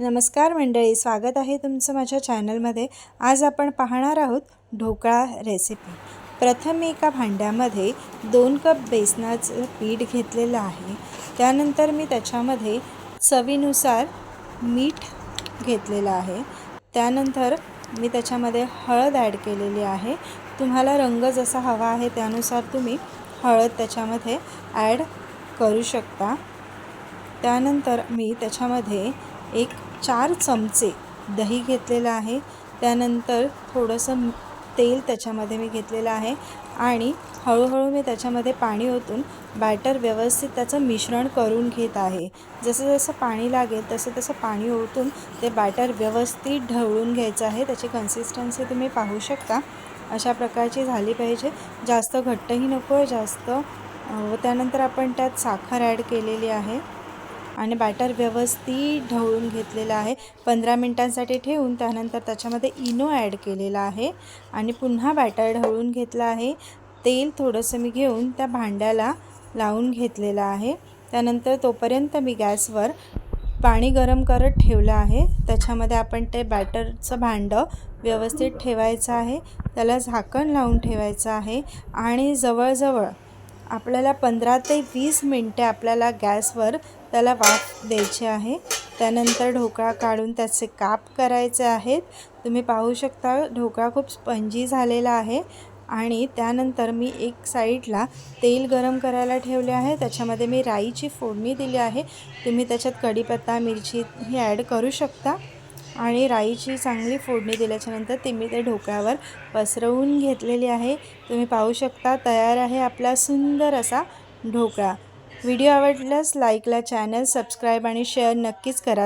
नमस्कार मंडळी, स्वागत आहे तुमचं माझ्या चॅनलमध्ये। आज आपण पाहणार आहोत ढोकळा रेसिपी। प्रथम मी एका भांड्यामध्ये 2 कप बेसनाचं पीठ घेतलेलं आहे। त्यानंतर मी त्याच्यामध्ये चवीनुसार मीठ घेतलेलं आहे। त्यानंतर मी त्याच्यामध्ये हळद ॲड केलेली आहे। तुम्हाला रंग जसा हवा आहे त्यानुसार तुम्ही हळद त्याच्यामध्ये ॲड करू शकता। त्यानंतर मी त्याच्यामध्ये 4 चमचे दही घेतलेलं आहे। त्यानंतर थोडंसं तेल त्याच्यामध्ये मी घेतलेलं आहे आणि हळूहळू मी त्याच्यामध्ये पाणी ओतून बॅटर व्यवस्थित त्याचं मिश्रण करून घेत आहे। जसं जसं पाणी लागेल तसं तसं पाणी ओतून ते बॅटर व्यवस्थित ढवळून घ्यायचं आहे। त्याची कन्सिस्टन्सी तुम्ही पाहू शकता, अशा प्रकारची झाली पाहिजे। जास्त घट्टही नको आहे जास्त। त्यानंतर आपण त्यात साखर ॲड केलेली आहे आणि बॅटर व्यवस्थित ढवळून घेतलेला आहे। 15 मिनिटांसाठी ठेवून त्यानंतर त्याच्यामध्ये इनो ॲड केलेला आहे आणि पुन्हा बॅटर ढवळून घेतला आहे। तेल थोडंसं मी घेऊन त्या भांड्याला लावून घेतलेलं आहे। त्यानंतर तोपर्यंत मी गॅसवर पाणी गरम करत ठेवलं आहे। त्याच्यामध्ये आपण ते बॅटरचं भांडं व्यवस्थित ठेवायचं आहे, त्याला झाकण लावून ठेवायचं आहे आणि जवळजवळ आपल्याला 15 ते 20 मिनिटे आपल्याला गॅसवर त्याला वाफ द्यायची आहे। त्यानंतर ढोकळा काढून त्याचे काप करायचे आहेत। तुम्ही पाहू शकता ढोकळा खूप स्पंजी झालेला आहे। आणि त्यानंतर मी एक साईडला तेल गरम करायला ठेवले आहे। त्याच्यामध्ये मी राईची फोडणी दिली आहे। तुम्ही त्याच्यात कढीपत्ता मिरची ही ॲड करू शकता आणि राईची चांगली फोडणी दिल्याच्यानंतर ती मी ते ढोकळ्यावर पसरवून घेतलेली आहे। तुम्ही पाहू शकता तयार आहे आपला सुंदर असा ढोकळा। व्हिडिओ आवडल्यास लाईकला, चॅनल सबस्क्राईब आणि शेअर नक्कीच करा।